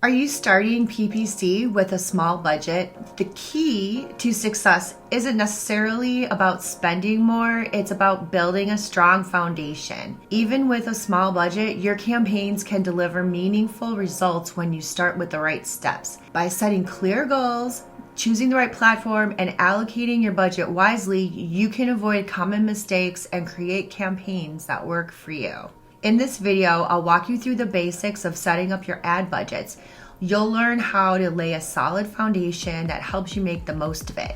Are you starting PPC with a small budget? The key to success isn't necessarily about spending more, it's about building a strong foundation. Even with a small budget, your campaigns can deliver meaningful results when you start with the right steps. By setting clear goals, choosing the right platform, and allocating your budget wisely, you can avoid common mistakes and create campaigns that work for you. In this video, I'll walk you through the basics of setting up your ad budgets. You'll learn how to lay a solid foundation that helps you make the most of it.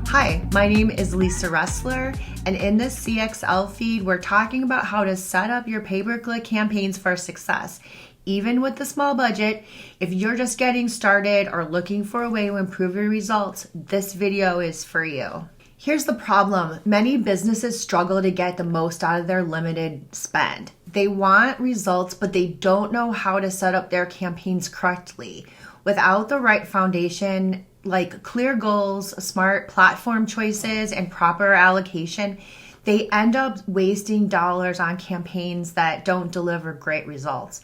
Hi, my name is Lisa Raehsler, and in this CXL feed, we're talking about how to set up your pay-per-click campaigns for success. Even with the small budget, if you're just getting started or looking for a way to improve your results, this video is for you. Here's the problem. Many businesses struggle to get the most out of their limited spend. They want results, but they don't know how to set up their campaigns correctly. Without the right foundation, like clear goals, smart platform choices, and proper allocation, they end up wasting dollars on campaigns that don't deliver great results.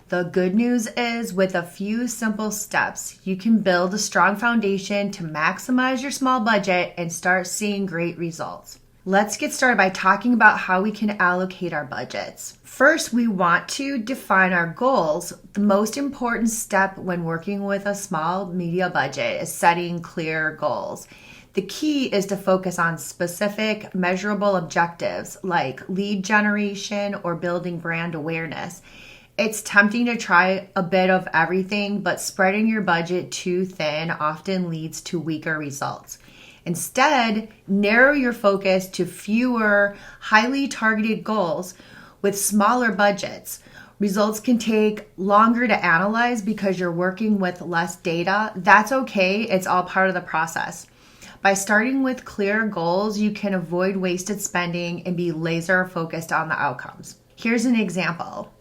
The good news is, with a few simple steps, you can build a strong foundation to maximize your small budget and start seeing great results. Let's get started by talking about how we can allocate our budgets. First, we want to define our goals. The most important step when working with a small media budget is setting clear goals. The key is to focus on specific, measurable objectives like lead generation or building brand awareness. It's tempting to try a bit of everything, but spreading your budget too thin often leads to weaker results. Instead, narrow your focus to fewer, highly targeted goals with smaller budgets. Results can take longer to analyze because you're working with less data. That's okay, it's all part of the process. By starting with clear goals, you can avoid wasted spending and be laser focused on the outcomes. Here's an example.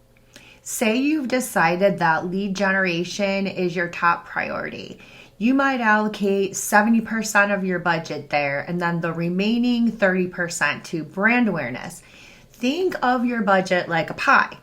Say you've decided that lead generation is your top priority. You might allocate 70% of your budget there and then the remaining 30% to brand awareness. Think of your budget like a pie.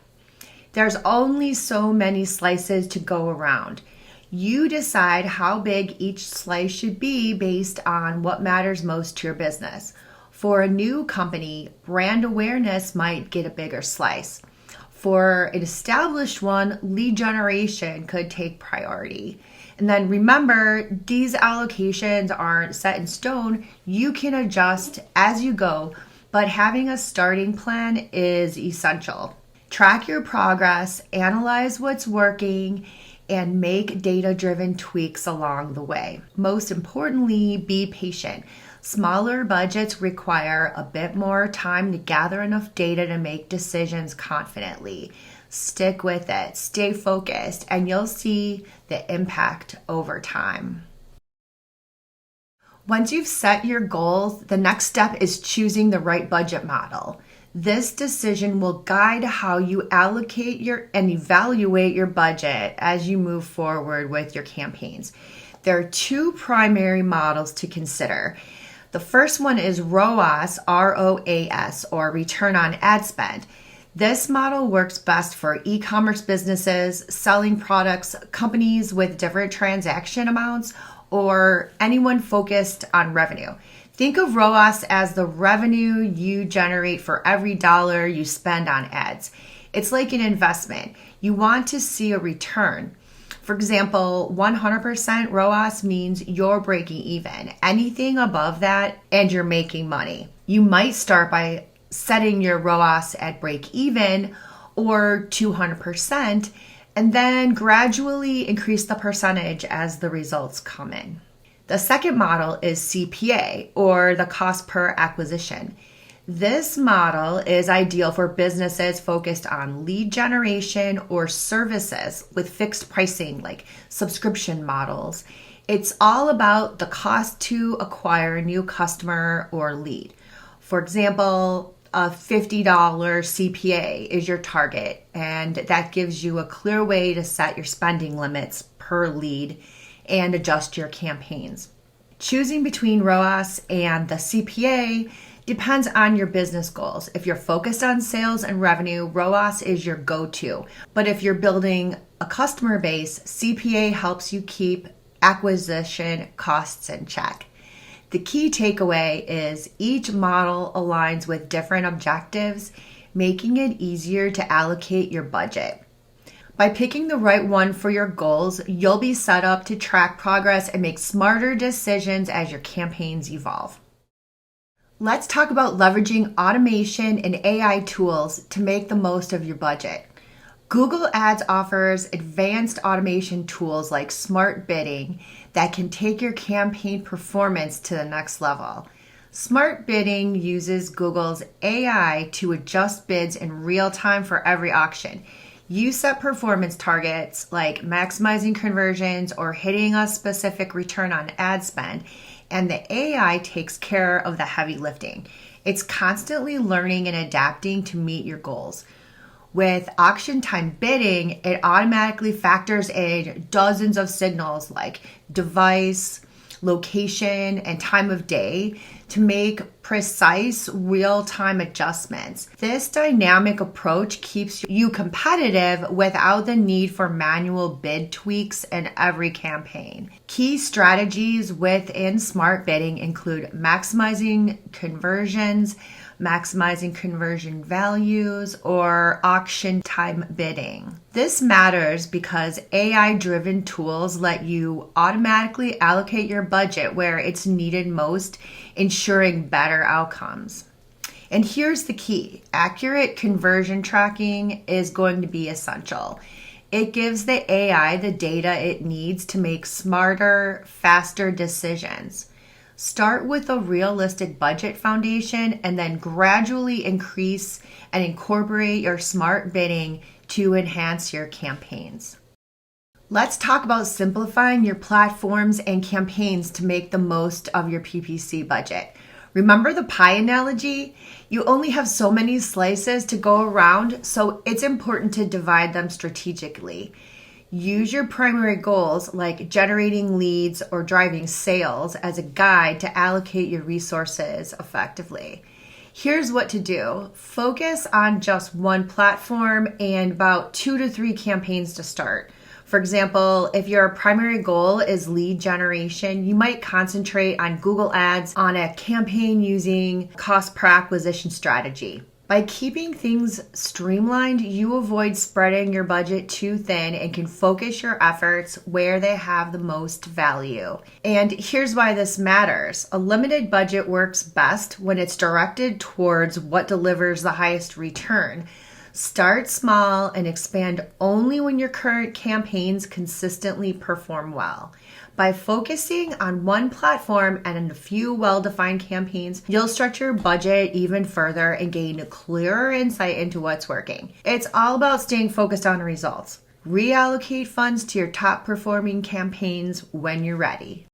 There's only so many slices to go around. You decide how big each slice should be based on what matters most to your business. For a new company, brand awareness might get a bigger slice. For an established one, lead generation could take priority. And then remember, these allocations aren't set in stone. You can adjust as you go, but having a starting plan is essential. Track your progress, analyze what's working, and make data-driven tweaks along the way. Most importantly, be patient. Smaller budgets require a bit more time to gather enough data to make decisions confidently. Stick with it, stay focused, and you'll see the impact over time. Once you've set your goals, the next step is choosing the right budget model. This decision will guide how you allocate and evaluate your budget as you move forward with your campaigns. There are two primary models to consider. The first one is ROAS, R-O-A-S, or return on ad spend. This model works best for e-commerce businesses, selling products, companies with different transaction amounts, or anyone focused on revenue. Think of ROAS as the revenue you generate for every dollar you spend on ads. It's like an investment. You want to see a return. For example, 100% ROAS means you're breaking even. Anything above that, and you're making money. You might start by setting your ROAS at break even or 200%, and then gradually increase the percentage as the results come in. The second model is CPA, or the cost per acquisition. This model is ideal for businesses focused on lead generation or services with fixed pricing like subscription models. It's all about the cost to acquire a new customer or lead. For example, a $50 CPA is your target, and that gives you a clear way to set your spending limits per lead and adjust your campaigns. Choosing between ROAS and the CPA depends on your business goals. If you're focused on sales and revenue, ROAS is your go-to. But if you're building a customer base, CPA helps you keep acquisition costs in check. The key takeaway is each model aligns with different objectives, making it easier to allocate your budget. By picking the right one for your goals, you'll be set up to track progress and make smarter decisions as your campaigns evolve. Let's talk about leveraging automation and AI tools to make the most of your budget. Google Ads offers advanced automation tools like smart bidding that can take your campaign performance to the next level. Smart bidding uses Google's AI to adjust bids in real time for every auction. You set performance targets like maximizing conversions or hitting a specific return on ad spend, and the AI takes care of the heavy lifting. It's constantly learning and adapting to meet your goals. With auction time bidding, it automatically factors in dozens of signals like device, location, and time of day to make precise real-time adjustments. This dynamic approach keeps you competitive without the need for manual bid tweaks in every campaign. Key strategies within smart bidding include maximizing conversions, maximizing conversion values, or auction time bidding. This matters because AI-driven tools let you automatically allocate your budget where it's needed most, ensuring better outcomes. And here's the key: accurate conversion tracking is going to be essential. It gives the AI the data it needs to make smarter, faster decisions. Start with a realistic budget foundation and then gradually increase and incorporate your smart bidding to enhance your campaigns. Let's talk about simplifying your platforms and campaigns to make the most of your PPC budget. Remember the pie analogy? You only have so many slices to go around, so it's important to divide them strategically. Use your primary goals like generating leads or driving sales as a guide to allocate your resources effectively. Here's what to do. Focus on just one platform and about 2 to 3 campaigns to start. For example, if your primary goal is lead generation, you might concentrate on Google Ads on a campaign using cost per acquisition strategy. By keeping things streamlined, you avoid spreading your budget too thin and can focus your efforts where they have the most value. And here's why this matters. A limited budget works best when it's directed towards what delivers the highest return. Start small and expand only when your current campaigns consistently perform well. By focusing on one platform and a few well-defined campaigns, you'll stretch your budget even further and gain a clearer insight into what's working. It's all about staying focused on results. Reallocate funds to your top-performing campaigns when you're ready.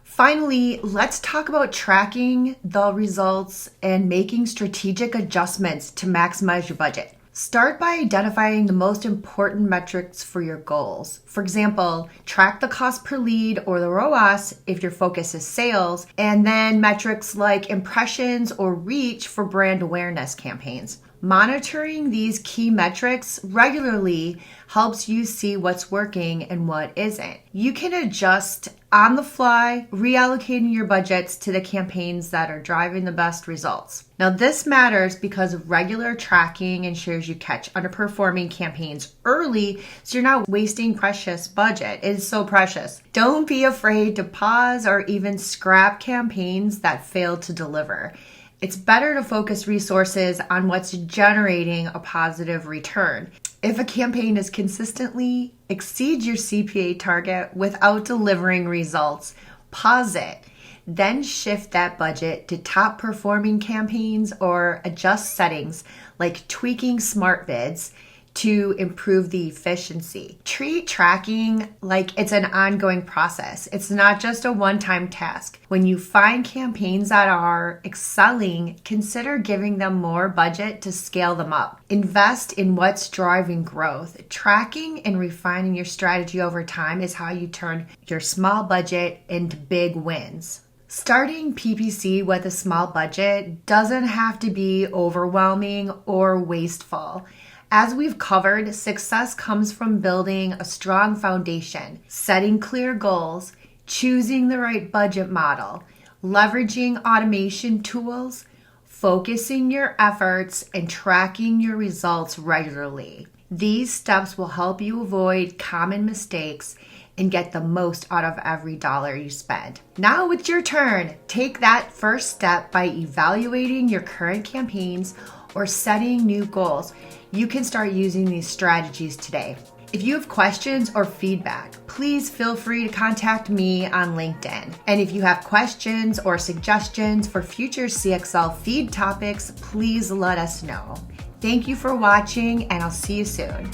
Finally, let's talk about tracking the results and making strategic adjustments to maximize your budget. Start by identifying the most important metrics for your goals. For example, track the cost per lead or the ROAS if your focus is sales, and then metrics like impressions or reach for brand awareness campaigns. Monitoring these key metrics regularly helps you see what's working and what isn't. You can adjust on the fly, reallocating your budgets to the campaigns that are driving the best results. Now, this matters because regular tracking ensures you catch underperforming campaigns early so you're not wasting precious budget. It is so precious. Don't be afraid to pause or even scrap campaigns that fail to deliver. It's better to focus resources on what's generating a positive return. If a campaign is consistently exceeds your CPA target without delivering results, pause it. Then shift that budget to top performing campaigns or adjust settings like tweaking smart bids to improve the efficiency. Treat tracking like it's an ongoing process. It's not just a one-time task. When you find campaigns that are excelling, consider giving them more budget to scale them up. Invest in what's driving growth. Tracking and refining your strategy over time is how you turn your small budget into big wins. Starting PPC with a small budget doesn't have to be overwhelming or wasteful. As we've covered, success comes from building a strong foundation, setting clear goals, choosing the right budget model, leveraging automation tools, focusing your efforts, and tracking your results regularly. These steps will help you avoid common mistakes and get the most out of every dollar you spend. Now it's your turn. Take that first step by evaluating your current campaigns or setting new goals. You can start using these strategies today. If you have questions or feedback, please feel free to contact me on LinkedIn. And if you have questions or suggestions for future CXL Feed topics, please let us know. Thank you for watching, and I'll see you soon.